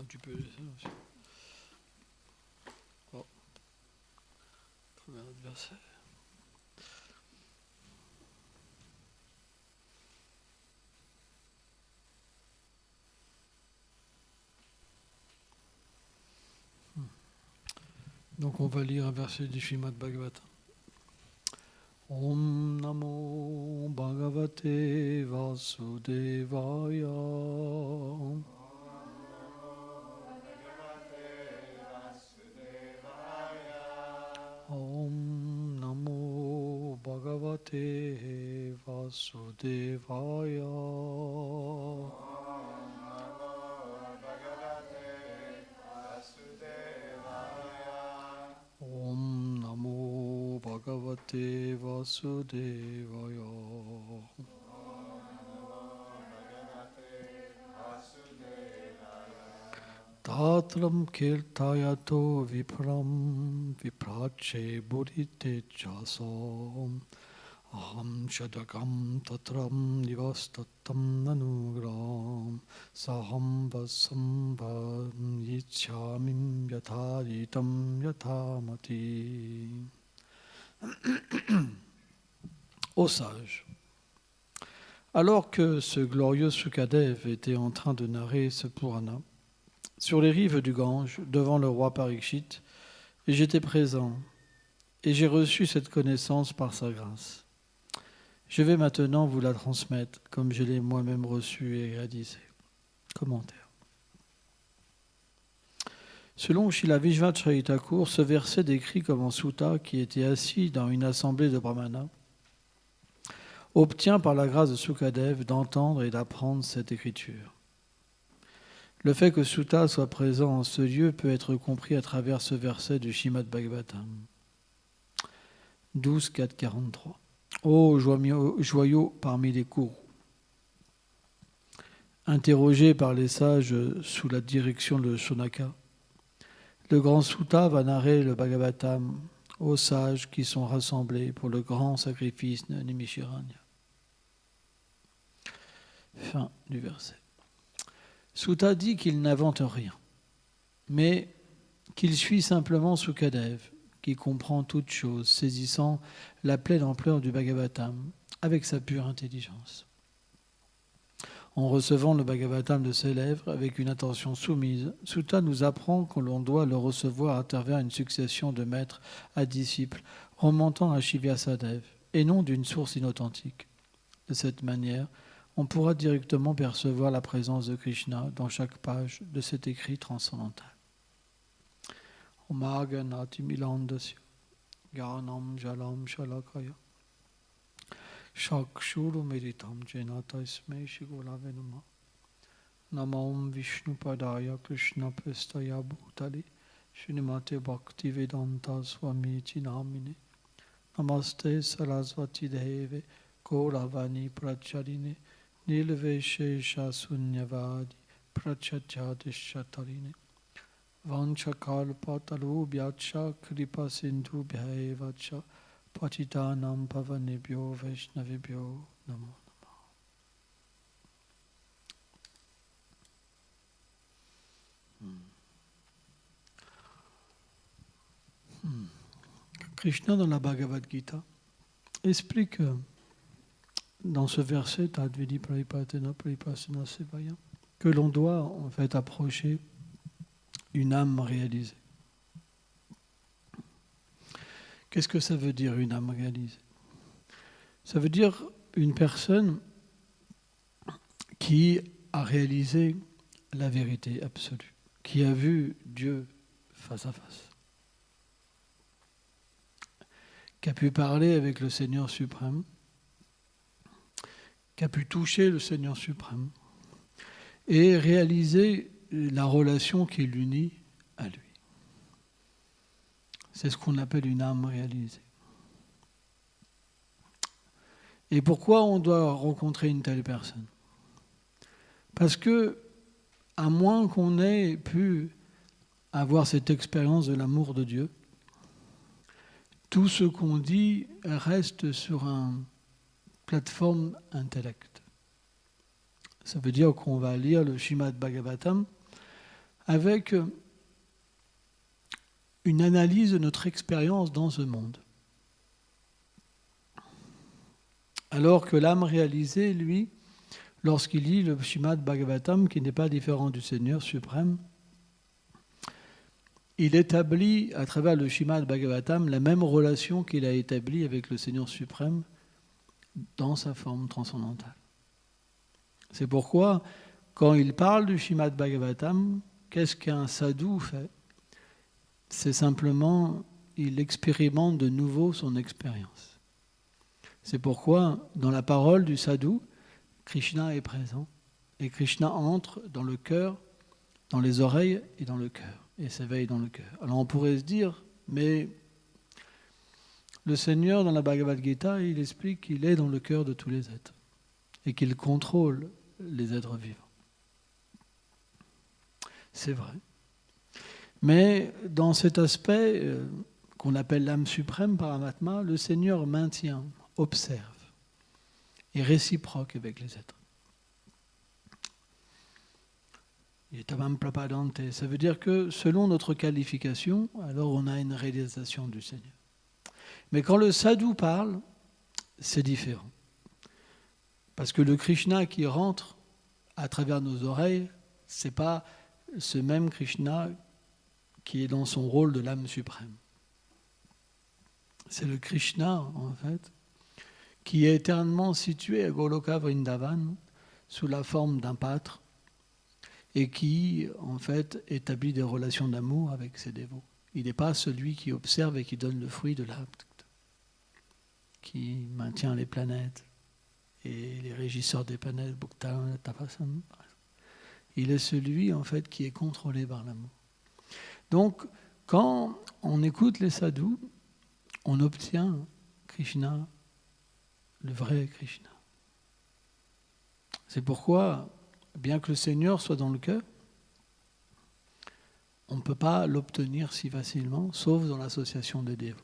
tu peux laisser aussi. Oh, premier adversaire. Donc on va lire un verset du Srimad Bhagavatam. Om Namo Bhagavate Vasudevaya. Om Namo Bhagavate Vasudevaya. Om Namo Bhagavate Vasudevaya. Tatram kirtayato vipram viprache burite chasam aham shadakam tatram nivastatam nanugram saham vasambam yichamim yatharitam yathamati. Ô sage, alors que ce glorieux Sukadev était en train de narrer ce Purana, sur les rives du Gange, devant le roi Parikshit, et j'étais présent, et j'ai reçu cette connaissance par sa grâce. Je vais maintenant vous la transmettre, comme je l'ai moi-même reçue et réalisée. Commentaire. Selon Srila Vishvacharya Thakur, ce verset décrit comment Sutta, qui était assis dans une assemblée de brahmanas, obtient par la grâce de Sukadev d'entendre et d'apprendre cette écriture. Le fait que Sutta soit présent en ce lieu peut être compris à travers ce verset du Srimad Bhagavatam. 12.4.43. Ô joyau parmi les courroux. Interrogé par les sages sous la direction de Shonaka, le grand Sutta va narrer le Bhagavatam aux sages qui sont rassemblés pour le grand sacrifice de Nimishiranya. Fin du verset. Sutta dit qu'il n'invente rien, mais qu'il suit simplement Sukadev, qui comprend toute chose, saisissant la pleine ampleur du Bhagavatam avec sa pure intelligence. En recevant le Bhagavatam de ses lèvres avec une attention soumise, Sutta nous apprend que l'on doit le recevoir à travers une succession de maîtres à disciples remontant à Shivyasadev et non d'une source inauthentique. De cette manière, on pourra directement percevoir la présence de Krishna dans chaque page de cet écrit transcendantal. Omaganati milandasya gyanam jalam shalakaya shakshuru meritam jenata isme shigolavenuma namam vishnu padaya krishna prestaya bhutale shinimate bhakti vedanta swamiti namine namaste sarasvati deve gauravani pracharine Nilveshesha sunyavadi prachachadishatarine vanchakalpatarubhyacha kripa sindhubhyaevacha patitanam pavanebhyo vaishnavibhyo namo namo. Krishna dans la Bhagavad Gita explique dans ce verset, Tadvidi Prayipatena Prayipasena Sevaya, que l'on doit en fait approcher une âme réalisée. Qu'est-ce que ça veut dire une âme réalisée? Ça veut dire une personne qui a réalisé la vérité absolue, qui a vu Dieu face à face, qui a pu parler avec le Seigneur suprême, qui a pu toucher le Seigneur suprême et réaliser la relation qui l'unit à lui. C'est ce qu'on appelle une âme réalisée. Et pourquoi on doit rencontrer une telle personne? Parce que, à moins qu'on ait pu avoir cette expérience de l'amour de Dieu, tout ce qu'on dit reste sur une plateforme intellect. Ça veut dire qu'on va lire le Srimad Bhagavatam avec une analyse de notre expérience dans ce monde. Alors que l'âme réalisée, lui, lorsqu'il lit le Srimad Bhagavatam, qui n'est pas différent du Seigneur suprême, il établit à travers le Srimad Bhagavatam la même relation qu'il a établie avec le Seigneur suprême dans sa forme transcendantale. C'est pourquoi, quand il parle du Srimad Bhagavatam, qu'est-ce qu'un sadhu fait? C'est simplement, il expérimente de nouveau son expérience. C'est pourquoi, dans la parole du sadhu, Krishna est présent. Et Krishna entre dans le cœur, dans les oreilles et dans le cœur, et s'éveille dans le cœur. Alors on pourrait se dire, mais le Seigneur, dans la Bhagavad Gita, il explique qu'il est dans le cœur de tous les êtres et qu'il contrôle les êtres vivants. C'est vrai. Mais dans cet aspect qu'on appelle l'âme suprême, Paramatma, le Seigneur maintient, observe et réciproque avec les êtres. Ça veut dire que selon notre qualification, alors on a une réalisation du Seigneur. Mais quand le sadhu parle, c'est différent. Parce que le Krishna qui rentre à travers nos oreilles, ce n'est pas ce même Krishna qui est dans son rôle de l'âme suprême. C'est le Krishna, en fait, qui est éternellement situé à Goloka Vrindavan sous la forme d'un pâtre et qui, en fait, établit des relations d'amour avec ses dévots. Il n'est pas celui qui observe et qui donne le fruit de l'acte, qui maintient les planètes et les régisseurs des planètes, Bhukta, Tapasan. Il est celui, en fait, qui est contrôlé par l'amour. Donc, quand on écoute les sadhus, on obtient Krishna, le vrai Krishna. C'est pourquoi, bien que le Seigneur soit dans le cœur, on ne peut pas l'obtenir si facilement, sauf dans l'association des dévots.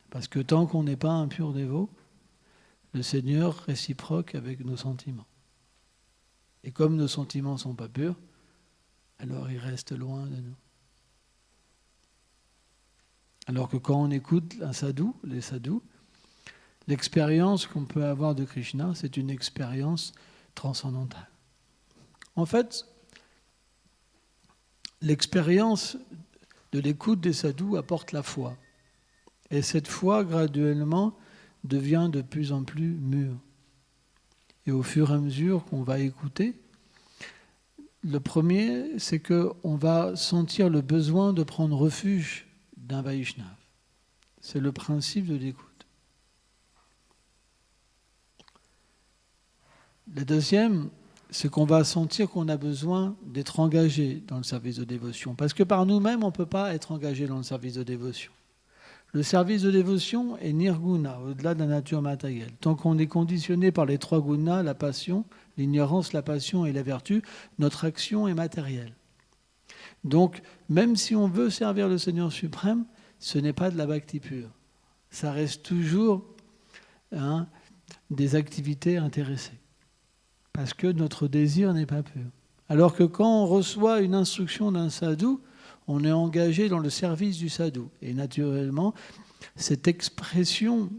Parce que tant qu'on n'est pas un pur dévot, le Seigneur réciproque avec nos sentiments. Et comme nos sentiments ne sont pas purs, alors il reste loin de nous. Alors que quand on écoute un sadhu, les sadhus, l'expérience qu'on peut avoir de Krishna, c'est une expérience transcendantale. En fait, l'expérience de l'écoute des sadhus apporte la foi. Et cette foi, graduellement, devient de plus en plus mûre. Et au fur et à mesure qu'on va écouter, le premier, c'est qu'on va sentir le besoin de prendre refuge d'un Vaishnav. C'est le principe de l'écoute. Le deuxième, c'est qu'on va sentir qu'on a besoin d'être engagé dans le service de dévotion. Parce que par nous-mêmes, on ne peut pas être engagé dans le service de dévotion. Le service de dévotion est nirguna, au-delà de la nature matérielle. Tant qu'on est conditionné par les trois gunas, la passion, l'ignorance, la passion et la vertu, notre action est matérielle. Donc, même si on veut servir le Seigneur suprême, ce n'est pas de la bhakti pure. Ça reste toujours des activités intéressées. Parce que notre désir n'est pas pur. Alors que quand on reçoit une instruction d'un sadhu, on est engagé dans le service du sadhu. Et naturellement, cette expression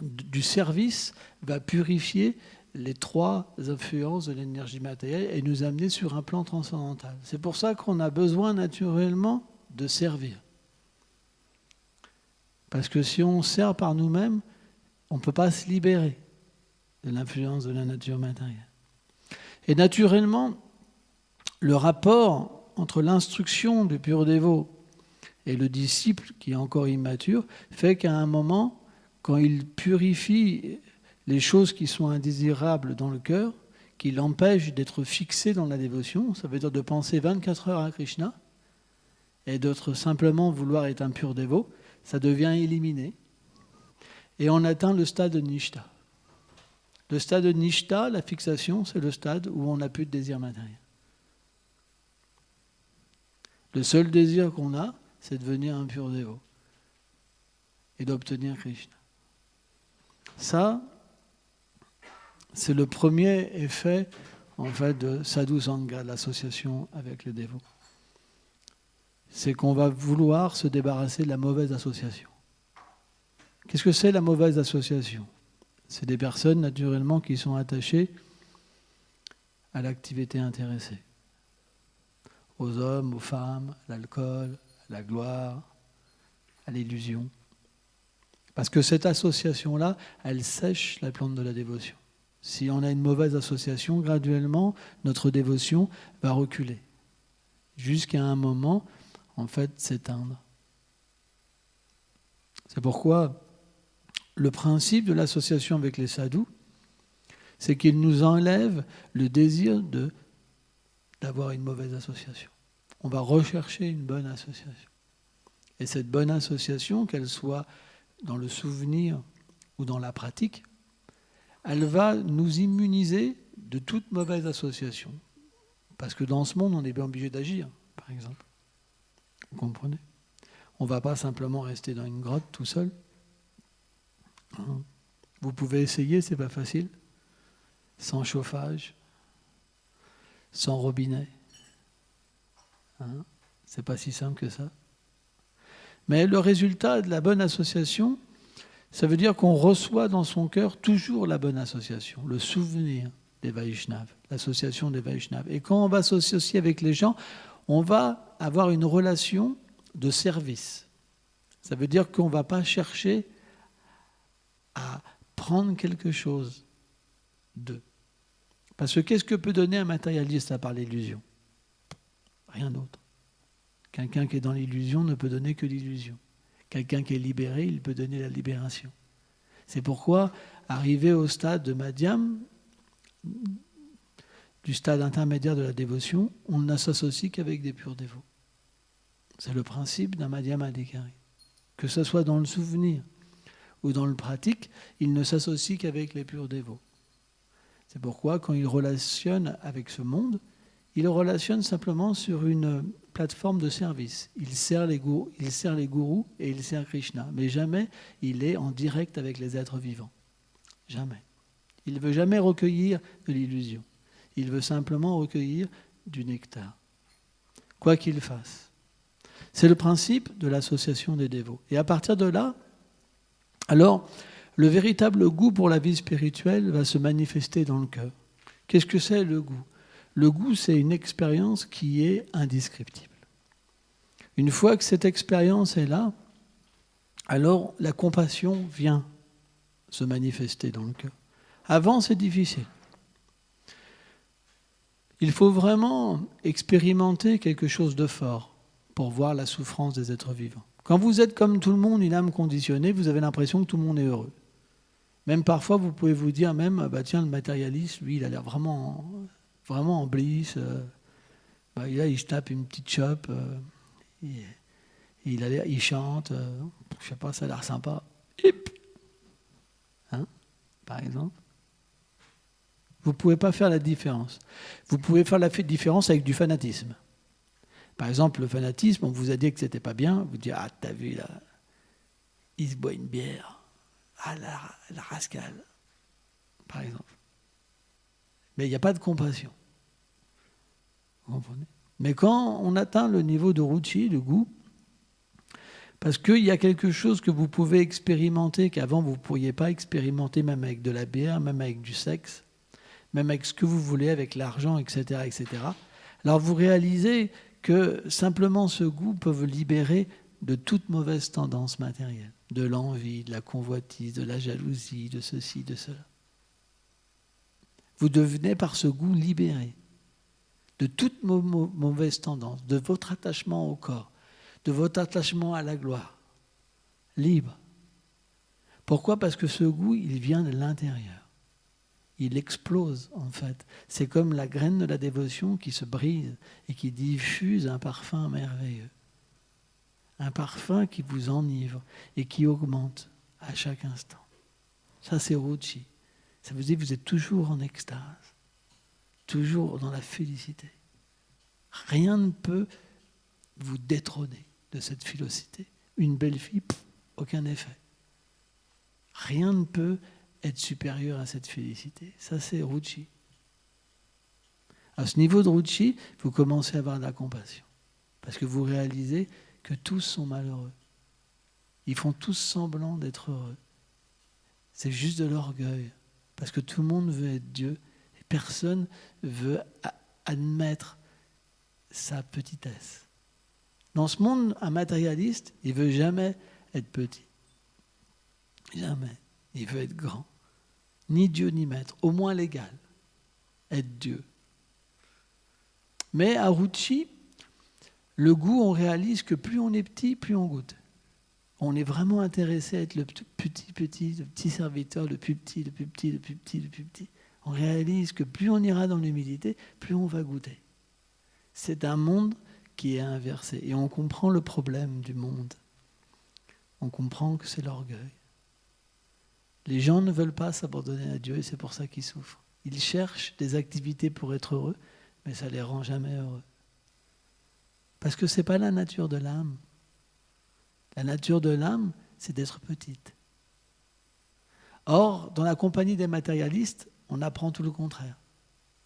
du service va purifier les trois influences de l'énergie matérielle et nous amener sur un plan transcendantal. C'est pour ça qu'on a besoin naturellement de servir. Parce que si on sert par nous-mêmes, on ne peut pas se libérer de l'influence de la nature matérielle. Et naturellement, le rapport entre l'instruction du pur dévot et le disciple qui est encore immature fait qu'à un moment, quand il purifie les choses qui sont indésirables dans le cœur, qui l'empêchent d'être fixé dans la dévotion, ça veut dire de penser 24 heures à Krishna et d'être simplement vouloir être un pur dévot, ça devient éliminé et on atteint le stade de Nishta. Le stade de Nishta, la fixation, c'est le stade où on n'a plus de désir matériel. Le seul désir qu'on a, c'est de devenir un pur dévot et d'obtenir Krishna. Ça, c'est le premier effet, en fait, de sadhu sangha, l'association avec les dévots. C'est qu'on va vouloir se débarrasser de la mauvaise association. Qu'est-ce que c'est la mauvaise association? C'est des personnes, naturellement, qui sont attachées à l'activité intéressée. Aux hommes, aux femmes, à l'alcool, à la gloire, à l'illusion. Parce que cette association-là, elle sèche la plante de la dévotion. Si on a une mauvaise association, graduellement, notre dévotion va reculer. Jusqu'à un moment, en fait, s'éteindre. C'est pourquoi le principe de l'association avec les sadhus, c'est qu'il nous enlève le désir d'avoir une mauvaise association. On va rechercher une bonne association. Et cette bonne association, qu'elle soit dans le souvenir ou dans la pratique, elle va nous immuniser de toute mauvaise association. Parce que dans ce monde, on est bien obligé d'agir, par exemple. Vous comprenez? On ne va pas simplement rester dans une grotte tout seul. Vous pouvez essayer, c'est pas facile. Sans chauffage, sans robinet. C'est pas si simple que ça. Mais le résultat de la bonne association, ça veut dire qu'on reçoit dans son cœur toujours la bonne association, le souvenir des Vaishnavas, l'association des Vaishnavas. Et quand on va s'associer avec les gens, on va avoir une relation de service. Ça veut dire qu'on ne va pas chercher à prendre quelque chose d'eux. Parce que qu'est-ce que peut donner un matérialiste à part l'illusion? Rien d'autre. Quelqu'un qui est dans l'illusion ne peut donner que l'illusion. Quelqu'un qui est libéré, il peut donner la libération. C'est pourquoi, arrivé au stade de Madhyam, du stade intermédiaire de la dévotion, on ne s'associe qu'avec des purs dévots. C'est le principe d'un Madhyam Adhikari. Que ce soit dans le souvenir ou dans le pratique, il ne s'associe qu'avec les purs dévots. C'est pourquoi, quand il relationne avec ce monde, il relationne simplement sur une plateforme de service. Il sert les gourous et il sert Krishna. Mais jamais il est en direct avec les êtres vivants. Jamais. Il ne veut jamais recueillir de l'illusion. Il veut simplement recueillir du nectar. Quoi qu'il fasse. C'est le principe de l'association des dévots. Et à partir de là, alors, le véritable goût pour la vie spirituelle va se manifester dans le cœur. Qu'est-ce que c'est le goût? Le goût, c'est une expérience qui est indescriptible. Une fois que cette expérience est là, alors la compassion vient se manifester dans le cœur. Avant, c'est difficile. Il faut vraiment expérimenter quelque chose de fort pour voir la souffrance des êtres vivants. Quand vous êtes comme tout le monde, une âme conditionnée, vous avez l'impression que tout le monde est heureux. Même parfois, vous pouvez vous dire même, tiens, le matérialiste, lui, il a l'air vraiment en bliss. Là, il se tape une petite chope, il chante, je sais pas, ça a l'air sympa. Par exemple. Vous ne pouvez pas faire la différence. Vous pouvez faire la différence avec du fanatisme. Par exemple, le fanatisme, on vous a dit que c'était pas bien, vous dites, ah, t'as vu là, il se boit une bière, ah, la rascale, par exemple. Mais il n'y a pas de compassion. Vous comprenez? Mais quand on atteint le niveau de ruchi, de goût, parce qu'il y a quelque chose que vous pouvez expérimenter qu'avant vous ne pourriez pas expérimenter, même avec de la bière, même avec du sexe, même avec ce que vous voulez, avec l'argent, etc., etc. Alors vous réalisez que simplement ce goût peut vous libérer de toute mauvaise tendance matérielle, de l'envie, de la convoitise, de la jalousie, de ceci, de cela. Vous devenez par ce goût libéré de toute mauvaise tendance, de votre attachement au corps, de votre attachement à la gloire, libre. Pourquoi? Parce que ce goût, il vient de l'intérieur. Il explose, en fait. C'est comme la graine de la dévotion qui se brise et qui diffuse un parfum merveilleux. Un parfum qui vous enivre et qui augmente à chaque instant. Ça, c'est ruchi. Ça veut dire que vous êtes toujours en extase, toujours dans la félicité. Rien ne peut vous détrôner de cette félicité. Une belle fille, aucun effet. Rien ne peut être supérieur à cette félicité. Ça, c'est ruchi. À ce niveau de Ruchi, vous commencez à avoir de la compassion. Parce que vous réalisez que tous sont malheureux. Ils font tous semblant d'être heureux. C'est juste de l'orgueil. Parce que tout le monde veut être Dieu. Et personne veut admettre sa petitesse. Dans ce monde, un matérialiste, il ne veut jamais être petit. Jamais. Il veut être grand. Ni Dieu ni maître. Au moins l'égal. Être Dieu. Mais à Ruchi, le goût, on réalise que plus on est petit, plus on goûte. On est vraiment intéressé à être le petit serviteur, le plus petit. On réalise que plus on ira dans l'humilité, plus on va goûter. C'est un monde qui est inversé. Et on comprend le problème du monde. On comprend que c'est l'orgueil. Les gens ne veulent pas s'abandonner à Dieu et c'est pour ça qu'ils souffrent. Ils cherchent des activités pour être heureux, mais ça ne les rend jamais heureux. Parce que ce n'est pas la nature de l'âme. La nature de l'âme, c'est d'être petite. Or, dans la compagnie des matérialistes, on apprend tout le contraire.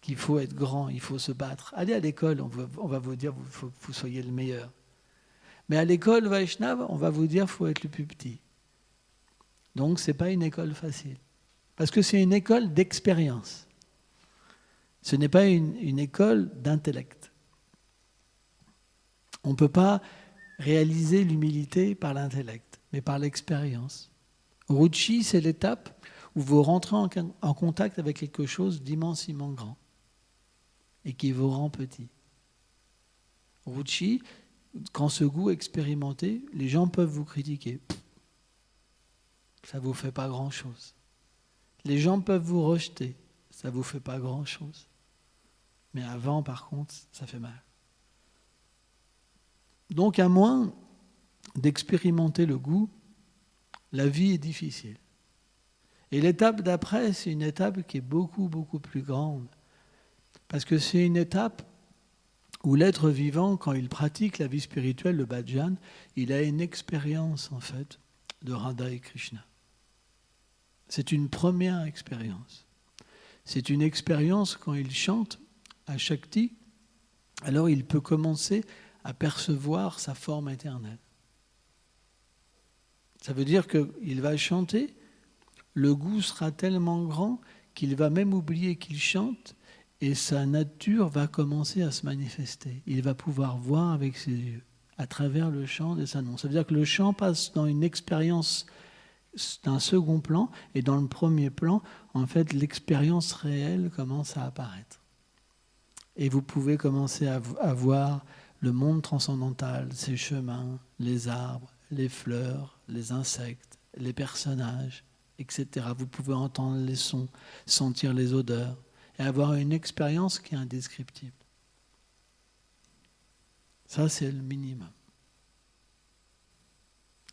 Qu'il faut être grand, il faut se battre. Allez à l'école, on va vous dire qu'il faut que vous soyez le meilleur. Mais à l'école Vaishnava, on va vous dire qu'il faut être le plus petit. Donc, ce n'est pas une école facile. Parce que c'est une école d'expérience. Ce n'est pas une école d'intellect. On ne peut pas réaliser l'humilité par l'intellect, mais par l'expérience. Ruchi, c'est l'étape où vous rentrez en contact avec quelque chose d'immensément grand et qui vous rend petit. Ruchi, quand ce goût est expérimenté, les gens peuvent vous critiquer. Ça ne vous fait pas grand-chose. Les gens peuvent vous rejeter. Ça ne vous fait pas grand-chose. Mais avant, par contre, ça fait mal. Donc, à moins d'expérimenter le goût, la vie est difficile. Et l'étape d'après, c'est une étape qui est beaucoup, beaucoup plus grande. Parce que c'est une étape où l'être vivant, quand il pratique la vie spirituelle, le bhajan, il a une expérience, en fait, de Radha et Krishna. C'est une première expérience. C'est une expérience quand il chante à Shakti, alors il peut commencer à percevoir sa forme éternelle. Ça veut dire qu'il va chanter, le goût sera tellement grand qu'il va même oublier qu'il chante et sa nature va commencer à se manifester. Il va pouvoir voir avec ses yeux, à travers le chant de sa nom. Ça veut dire que le chant passe dans une expérience d'un second plan et dans le premier plan, en fait, l'expérience réelle commence à apparaître. Et vous pouvez commencer à voir le monde transcendantal, ses chemins, les arbres, les fleurs, les insectes, les personnages, etc. Vous pouvez entendre les sons, sentir les odeurs et avoir une expérience qui est indescriptible. Ça, c'est le minimum.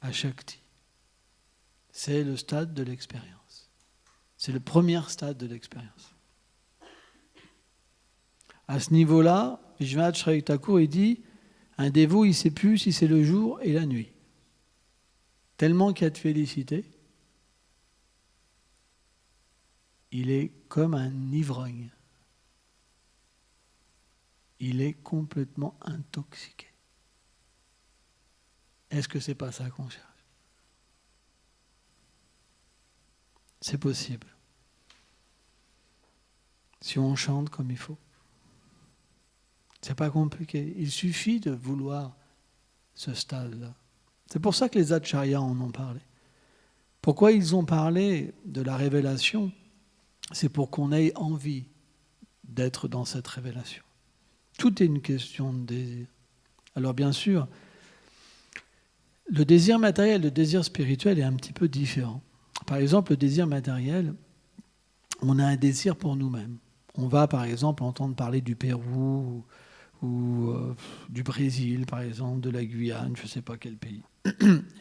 À Shakti. C'est le stade de l'expérience. C'est le premier stade de l'expérience. À ce niveau-là, Vishwanath Chakravarti Thakur, il dit, un dévot, il ne sait plus si c'est le jour et la nuit. Tellement qu'il y a de félicité, il est comme un ivrogne. Il est complètement intoxiqué. Est-ce que ce n'est pas ça qu'on cherche? C'est possible. Si on chante comme il faut. C'est pas compliqué. Il suffit de vouloir ce stade-là. C'est pour ça que les acharyas en ont parlé. Pourquoi ils ont parlé de la révélation? C'est pour qu'on ait envie d'être dans cette révélation. Tout est une question de désir. Alors bien sûr, le désir matériel, le désir spirituel est un petit peu différent. Par exemple, le désir matériel, on a un désir pour nous-mêmes. On va par exemple entendre parler du Pérou ou du Brésil, par exemple, de la Guyane, je ne sais pas quel pays.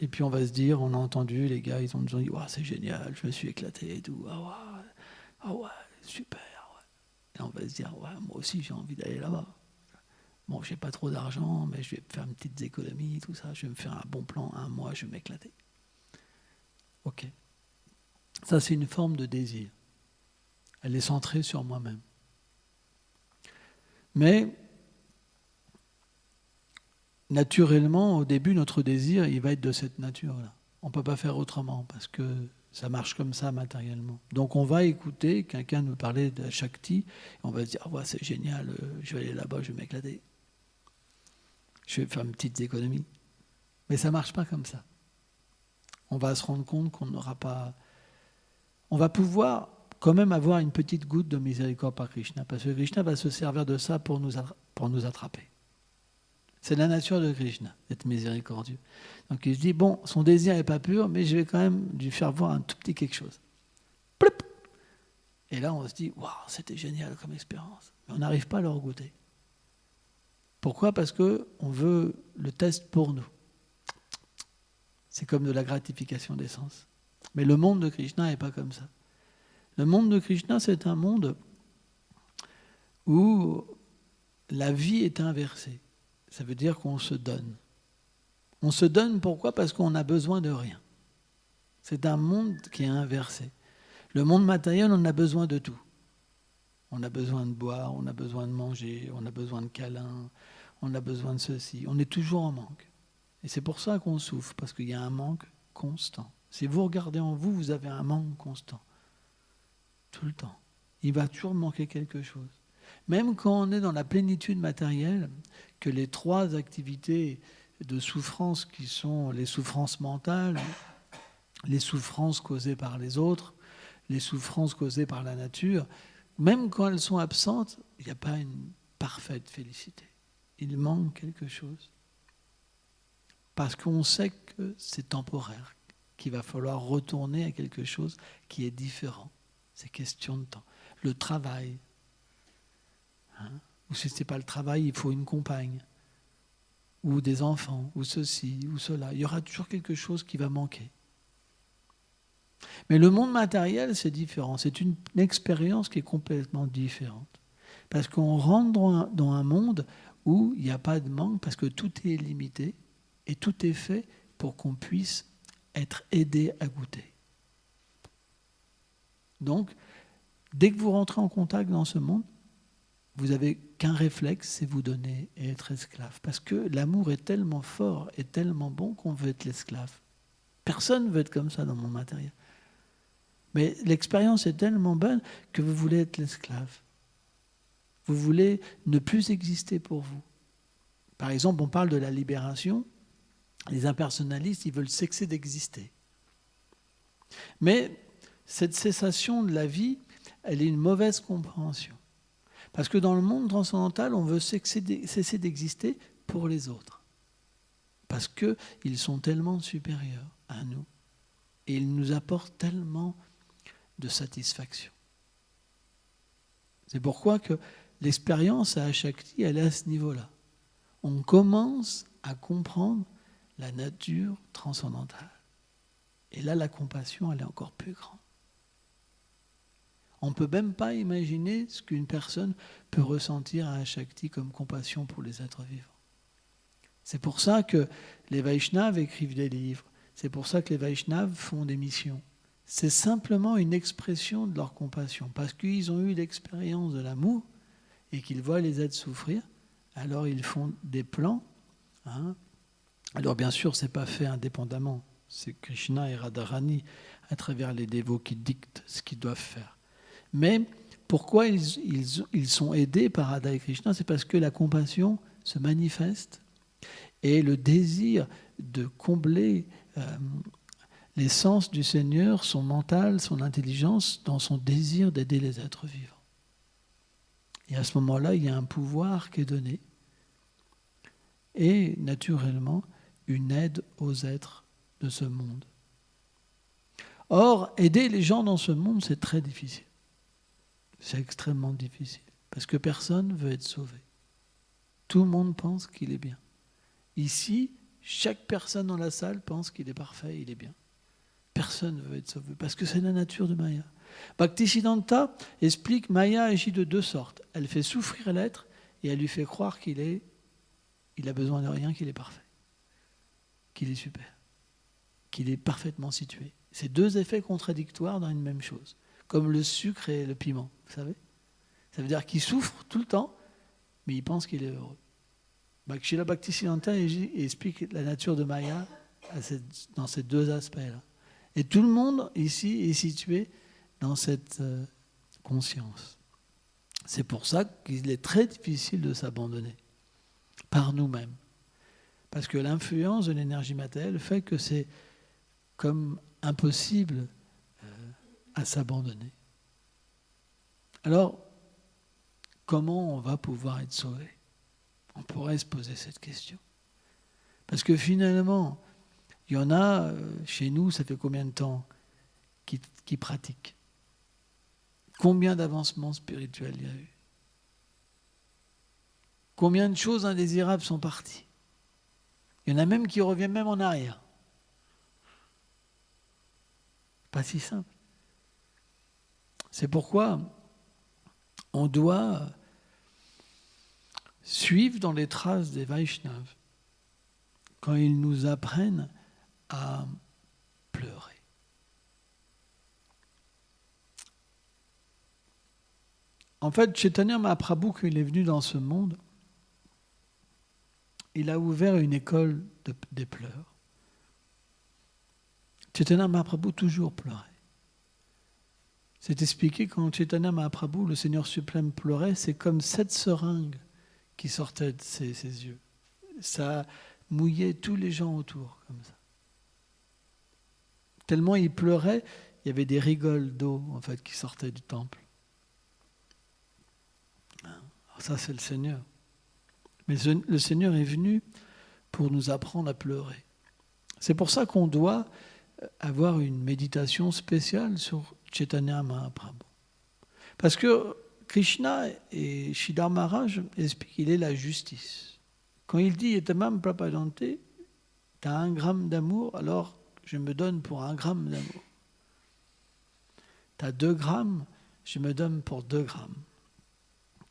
Et puis on va se dire, on a entendu, les gars, ils ont dit, oh, c'est génial, je me suis éclaté et tout. Ah ouais, super. Ouais. Et on va se dire, ouais, moi aussi j'ai envie d'aller là-bas. Bon, j'ai pas trop d'argent, mais je vais faire une petite économie, tout ça. Je vais me faire un bon plan, un mois, je vais m'éclater. Ok. Ça, c'est une forme de désir. Elle est centrée sur moi-même. Mais naturellement, au début, notre désir, il va être de cette nature-là. On ne peut pas faire autrement parce que ça marche comme ça matériellement. Donc on va écouter quelqu'un nous parler de Shakti, on va se dire, ouais, c'est génial, je vais aller là-bas, je vais m'éclater. Je vais faire une petite économie. Mais ça ne marche pas comme ça. On va se rendre compte qu'on n'aura pas... On va pouvoir quand même avoir une petite goutte de miséricorde par Krishna, parce que Krishna va se servir de ça pour nous attraper. C'est la nature de Krishna, d'être miséricordieux. Donc il se dit, bon, son désir n'est pas pur, mais je vais quand même lui faire voir un tout petit quelque chose. Ploup. Et là, on se dit, waouh, c'était génial comme expérience. Mais on n'arrive pas à le regoûter. Pourquoi ? Parce qu'on veut le test pour nous. C'est comme de la gratification des sens. Mais le monde de Krishna n'est pas comme ça. Le monde de Krishna, c'est un monde où la vie est inversée. Ça veut dire qu'on se donne. On se donne pourquoi ? Parce qu'on n'a besoin de rien. C'est un monde qui est inversé. Le monde matériel, on a besoin de tout. On a besoin de boire, on a besoin de manger, on a besoin de câlins, on a besoin de ceci. On est toujours en manque. Et c'est pour ça qu'on souffre, parce qu'il y a un manque constant. Si vous regardez en vous, vous avez un manque constant. Tout le temps. Il va toujours manquer quelque chose. Même quand on est dans la plénitude matérielle, que les trois activités de souffrance qui sont les souffrances mentales, les souffrances causées par les autres, les souffrances causées par la nature, même quand elles sont absentes, il n'y a pas une parfaite félicité. Il manque quelque chose. Parce qu'on sait que c'est temporaire, qu'il va falloir retourner à quelque chose qui est différent. C'est question de temps. Le travail, ou si ce n'est pas le travail, il faut une compagne, ou des enfants, ou ceci, ou cela. Il y aura toujours quelque chose qui va manquer. Mais le monde matériel, c'est différent. C'est une expérience qui est complètement différente. Parce qu'on rentre dans un monde où il n'y a pas de manque, parce que tout est limité, et tout est fait pour qu'on puisse être aidé à goûter. Donc, dès que vous rentrez en contact dans ce monde, vous n'avez qu'un réflexe, c'est vous donner et être esclave. Parce que l'amour est tellement fort et tellement bon qu'on veut être l'esclave. Personne ne veut être comme ça dans mon matériel. Mais l'expérience est tellement bonne que vous voulez être l'esclave. Vous voulez ne plus exister pour vous. Par exemple, on parle de la libération. Les impersonnalistes, ils veulent cesser d'exister. Mais cette cessation de la vie, elle est une mauvaise compréhension. Parce que dans le monde transcendantal, on veut cesser d'exister pour les autres. Parce qu'ils sont tellement supérieurs à nous. Et ils nous apportent tellement de satisfaction. C'est pourquoi que l'expérience à Shakti, elle est à ce niveau-là. On commence à comprendre la nature transcendantale. Et là, la compassion, elle est encore plus grande. On ne peut même pas imaginer ce qu'une personne peut ressentir à Shakti comme compassion pour les êtres vivants. C'est pour ça que les Vaishnavas écrivent des livres. C'est pour ça que les Vaishnavas font des missions. C'est simplement une expression de leur compassion. Parce qu'ils ont eu l'expérience de l'amour et qu'ils voient les êtres souffrir, alors ils font des plans. Alors bien sûr, ce n'est pas fait indépendamment. C'est Krishna et Radharani, à travers les dévots, qui dictent ce qu'ils doivent faire. Mais pourquoi ils sont aidés par Radha et Krishna ? C'est parce que la compassion se manifeste et le désir de combler l'essence du Seigneur, son mental, son intelligence, dans son désir d'aider les êtres vivants. Et à ce moment-là, il y a un pouvoir qui est donné et naturellement une aide aux êtres de ce monde. Or, aider les gens dans ce monde, c'est très difficile. C'est extrêmement difficile, parce que personne ne veut être sauvé. Tout le monde pense qu'il est bien. Ici, chaque personne dans la salle pense qu'il est parfait, il est bien. Personne ne veut être sauvé, parce que c'est la nature de Maya. Bhaktisiddhanta explique Maya agit de deux sortes. Elle fait souffrir l'être et elle lui fait croire qu'il a besoin de rien, qu'il est parfait, qu'il est super, qu'il est parfaitement situé. C'est deux effets contradictoires dans une même chose. Comme le sucre et le piment, vous savez ? Ça veut dire qu'il souffre tout le temps, mais il pense qu'il est heureux. Bhakshila Bhaktisiddhanta explique la nature de Maya dans ces deux aspects-là. Et tout le monde ici est situé dans cette conscience. C'est pour ça qu'il est très difficile de s'abandonner par nous-mêmes. Parce que l'influence de l'énergie matérielle fait que c'est comme impossible à s'abandonner. Alors, comment on va pouvoir être sauvé ? On pourrait se poser cette question. Parce que finalement, il y en a, chez nous, ça fait combien de temps qui pratiquent ? Combien d'avancements spirituels il y a eu ? Combien de choses indésirables sont parties ? Il y en a même qui reviennent même en arrière. Pas si simple. C'est pourquoi on doit suivre dans les traces des Vaishnavas quand ils nous apprennent à pleurer. En fait, Chaitanya Mahaprabhu, quand il est venu dans ce monde, il a ouvert une école des pleurs. Chaitanya Mahaprabhu toujours pleurait. C'est expliqué quand Chaitanya Mahaprabhu, le Seigneur suprême, pleurait, c'est comme 7 seringues qui sortaient de ses yeux. Ça mouillait tous les gens autour, comme ça. Tellement il pleurait, il y avait des rigoles d'eau, en fait, qui sortaient du temple. Alors ça, c'est le Seigneur. Mais le Seigneur est venu pour nous apprendre à pleurer. C'est pour ça qu'on doit avoir une méditation spéciale sur Chaitanya Mahaprabhu. Parce que Krishna et Sridhar Maharaj expliquent qu'il est la justice. Quand il dit « Etamam prapadante », tu as 1 gramme d'amour, alors je me donne pour 1 gramme d'amour. Tu as 2 grammes, je me donne pour 2 grammes.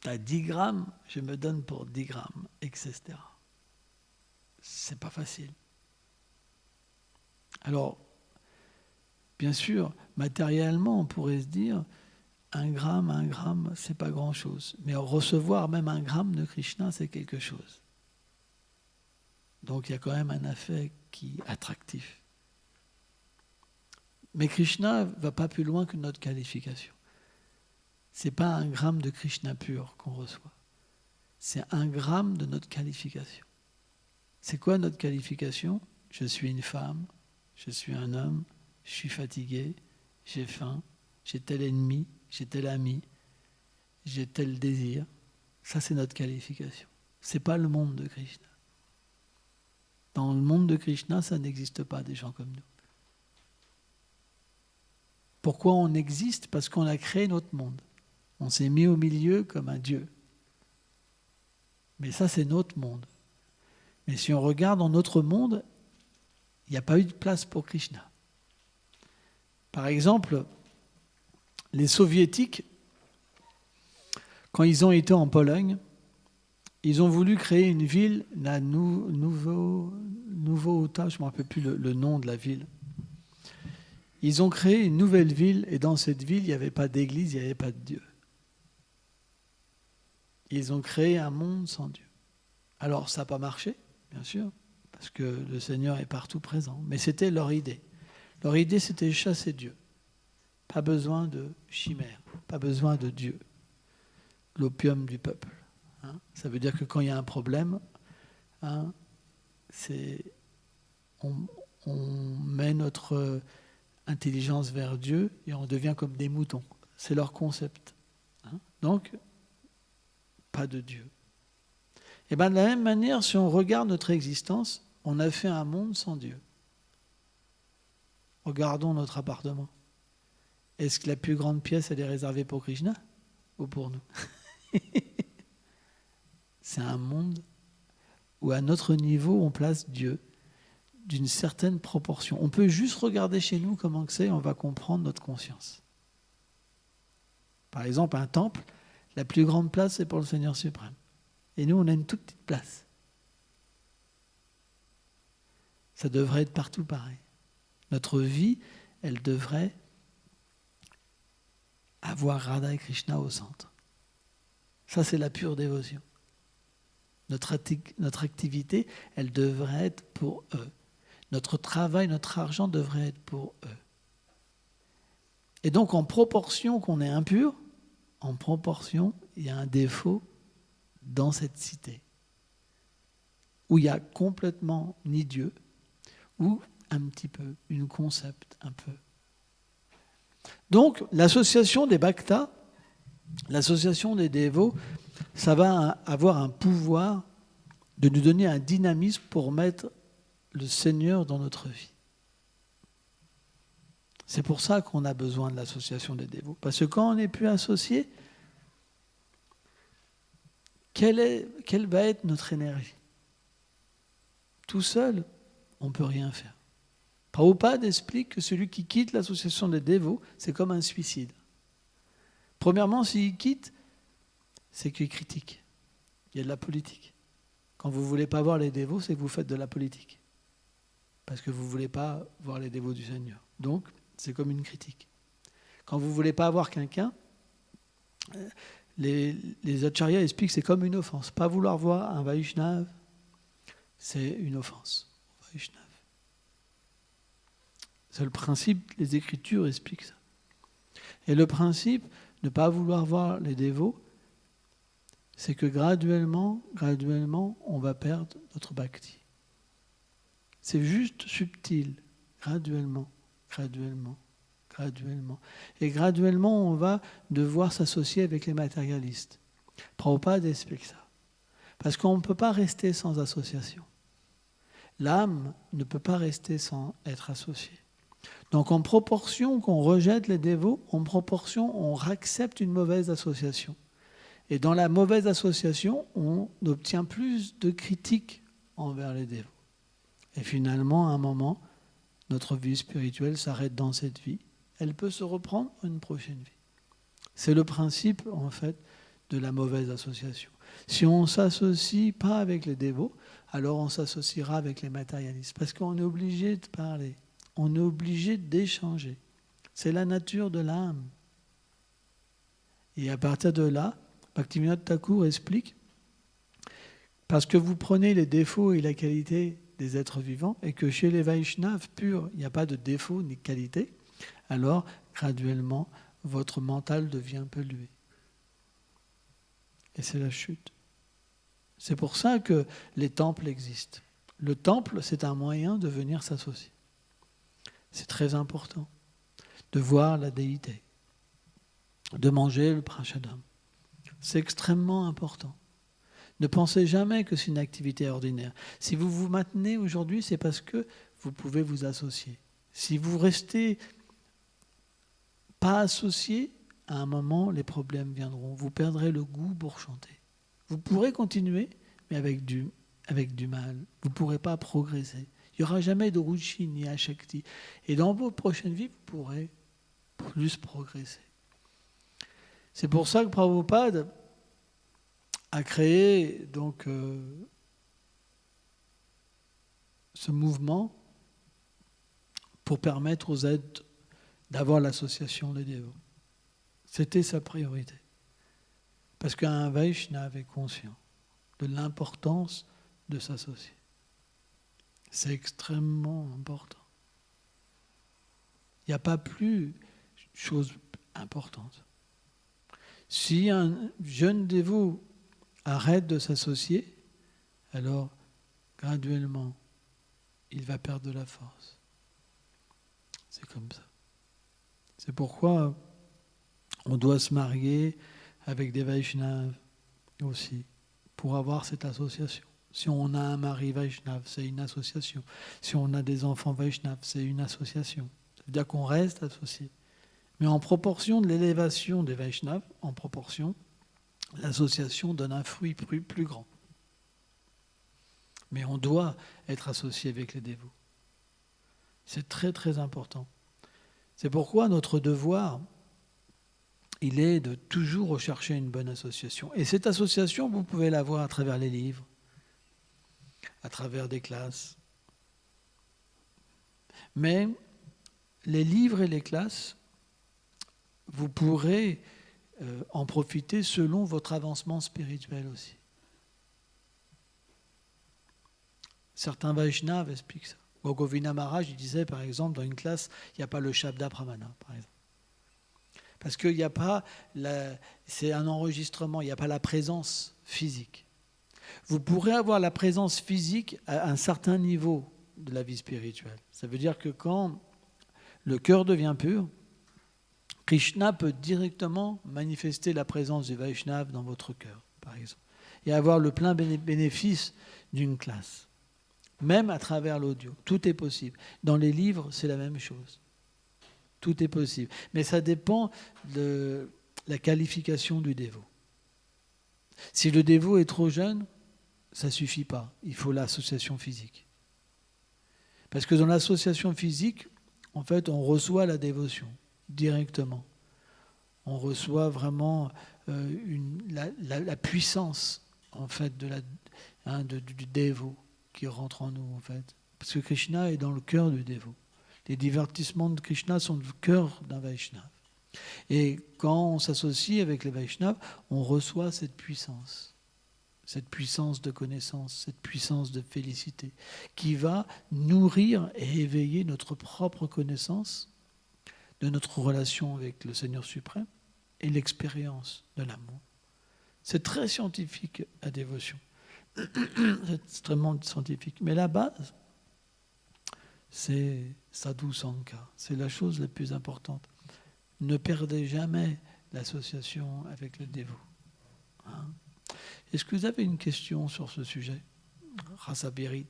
Tu as 10 grammes, je me donne pour 10 grammes, etc. C'est pas facile. Alors, bien sûr, matériellement, on pourrait se dire 1 gramme, c'est pas grand-chose. Mais recevoir même 1 gramme de Krishna, c'est quelque chose. Donc il y a quand même un effet qui est attractif. Mais Krishna ne va pas plus loin que notre qualification. Ce n'est pas 1 gramme de Krishna pur qu'on reçoit. C'est 1 gramme de notre qualification. C'est quoi notre qualification ? Je suis une femme, je suis un homme, je suis fatigué, j'ai faim, j'ai tel ennemi, j'ai tel ami, j'ai tel désir. Ça, c'est notre qualification. Ce n'est pas le monde de Krishna. Dans le monde de Krishna, ça n'existe pas des gens comme nous. Pourquoi on existe ? Parce qu'on a créé notre monde. On s'est mis au milieu comme un Dieu. Mais ça, c'est notre monde. Mais si on regarde dans notre monde, il n'y a pas eu de place pour Krishna. Par exemple, les Soviétiques, quand ils ont été en Pologne, ils ont voulu créer une ville, la Nouveau-Ota, je ne me rappelle plus le nom de la ville. Ils ont créé une nouvelle ville, et dans cette ville, il n'y avait pas d'église, il n'y avait pas de Dieu. Ils ont créé un monde sans Dieu. Alors, ça n'a pas marché, bien sûr, parce que le Seigneur est partout présent. Mais c'était leur idée. Leur idée, c'était chasser Dieu. Pas besoin de chimère, pas besoin de Dieu. L'opium du peuple. Ça veut dire que quand il y a un problème, on met notre intelligence vers Dieu et on devient comme des moutons. C'est leur concept. Donc, pas de Dieu. Et bien de la même manière, si on regarde notre existence, on a fait un monde sans Dieu. Regardons notre appartement. Est-ce que la plus grande pièce, elle est réservée pour Krishna ou pour nous ? C'est un monde où à notre niveau, on place Dieu d'une certaine proportion. On peut juste regarder chez nous comment que c'est, on va comprendre notre conscience. Par exemple, un temple, la plus grande place, c'est pour le Seigneur suprême. Et nous, on a une toute petite place. Ça devrait être partout pareil. Notre vie, elle devrait avoir Radha et Krishna au centre. Ça, c'est la pure dévotion. Notre activité, elle devrait être pour eux. Notre travail, notre argent devrait être pour eux. Et donc, en proportion qu'on est impur, en proportion, il y a un défaut dans cette cité, où il y a complètement ni Dieu, ou un petit peu, une concept un peu. Donc, l'association des bhaktas, l'association des dévots, ça va avoir un pouvoir de nous donner un dynamisme pour mettre le Seigneur dans notre vie. C'est pour ça qu'on a besoin de l'association des dévots. Parce que quand on n'est plus associé, quelle va être notre énergie? Tout seul, on ne peut rien faire. Prabhupada explique que celui qui quitte l'association des dévots, c'est comme un suicide. Premièrement, s'il quitte, c'est qu'il critique. Il y a de la politique. Quand vous ne voulez pas voir les dévots, c'est que vous faites de la politique. Parce que vous ne voulez pas voir les dévots du Seigneur. Donc, c'est comme une critique. Quand vous ne voulez pas voir quelqu'un, les acharyas expliquent que c'est comme une offense. Pas vouloir voir un Vaishnav, c'est une offense. Vaishnav. C'est le principe, les Écritures expliquent ça. Et le principe de ne pas vouloir voir les dévots, c'est que graduellement, on va perdre notre bhakti. C'est juste subtil, graduellement. Et graduellement, on va devoir s'associer avec les matérialistes. Prabhupada explique ça. Parce qu'on ne peut pas rester sans association. L'âme ne peut pas rester sans être associée. Donc en proportion qu'on rejette les dévots, en proportion on accepte une mauvaise association. Et dans la mauvaise association, on obtient plus de critiques envers les dévots. Et finalement, à un moment, notre vie spirituelle s'arrête dans cette vie. Elle peut se reprendre dans une prochaine vie. C'est le principe, en fait, de la mauvaise association. Si on ne s'associe pas avec les dévots, alors on s'associera avec les matérialistes. Parce qu'on est obligé de parler. On est obligé d'échanger. C'est la nature de l'âme. Et à partir de là, Bhaktivinoda Thakur explique, parce que vous prenez les défauts et la qualité des êtres vivants, et que chez les Vaishnavas purs, il n'y a pas de défaut ni de qualité, alors graduellement, votre mental devient pollué. Et c'est la chute. C'est pour ça que les temples existent. Le temple, c'est un moyen de venir s'associer. C'est très important de voir la déité, de manger le prashadam. C'est extrêmement important. Ne pensez jamais que c'est une activité ordinaire. Si vous vous maintenez aujourd'hui, c'est parce que vous pouvez vous associer. Si vous restez pas associé, à un moment, les problèmes viendront. Vous perdrez le goût pour chanter. Vous pourrez continuer, mais avec du mal. Vous ne pourrez pas progresser. Il n'y aura jamais de ruchi ni ashakti. Et dans vos prochaines vies, vous pourrez plus progresser. C'est pour ça que Prabhupada a créé donc ce mouvement pour permettre aux aides d'avoir l'association des dévots. C'était sa priorité. Parce qu'un Vaishnava est conscient de l'importance de s'associer. C'est extrêmement important. Il n'y a pas plus de chose importante. Si un jeune dévot arrête de s'associer, alors graduellement, il va perdre de la force. C'est comme ça. C'est pourquoi on doit se marier avec des Vaishnavas aussi, pour avoir cette association. Si on a un mari Vaishnava, c'est une association. Si on a des enfants Vaishnavas, c'est une association. Ça veut dire qu'on reste associé. Mais en proportion de l'élévation des Vaishnavas, en proportion, l'association donne un fruit plus grand. Mais on doit être associé avec les dévots. C'est très très important. C'est pourquoi notre devoir, il est de toujours rechercher une bonne association. Et cette association, vous pouvez l'avoir à travers les livres, à travers des classes. Mais les livres et les classes, vous pourrez en profiter selon votre avancement spirituel aussi. Certains Vaishnavas expliquent ça. Govindra Maharaj, il disait par exemple dans une classe, il n'y a pas le Shabda Pramana, par exemple. Parce qu'il n'y a pas, c'est un enregistrement, il n'y a pas la présence physique. Vous pourrez avoir la présence physique à un certain niveau de la vie spirituelle. Ça veut dire que quand le cœur devient pur, Krishna peut directement manifester la présence du Vaishnava dans votre cœur, par exemple, et avoir le plein bénéfice d'une classe. Même à travers l'audio, tout est possible. Dans les livres, c'est la même chose. Tout est possible. Mais ça dépend de la qualification du dévot. Si le dévot est trop jeune, ça ne suffit pas. Il faut l'association physique. Parce que dans l'association physique, en fait, on reçoit la dévotion directement. On reçoit vraiment la puissance, en fait, du dévot qui rentre en nous, en fait. Parce que Krishna est dans le cœur du dévot. Les divertissements de Krishna sont le cœur d'un Vaishnava. Et quand on s'associe avec les Vaishnavas, on reçoit cette puissance de connaissance, cette puissance de félicité, qui va nourrir et éveiller notre propre connaissance de notre relation avec le Seigneur suprême et l'expérience de l'amour. C'est très scientifique, la dévotion. C'est extrêmement scientifique. Mais la base, c'est Sadhu Sangha. C'est la chose la plus importante. Ne perdez jamais l'association avec le dévot. Hein? Est-ce que vous avez une question sur ce sujet? Rasabiri.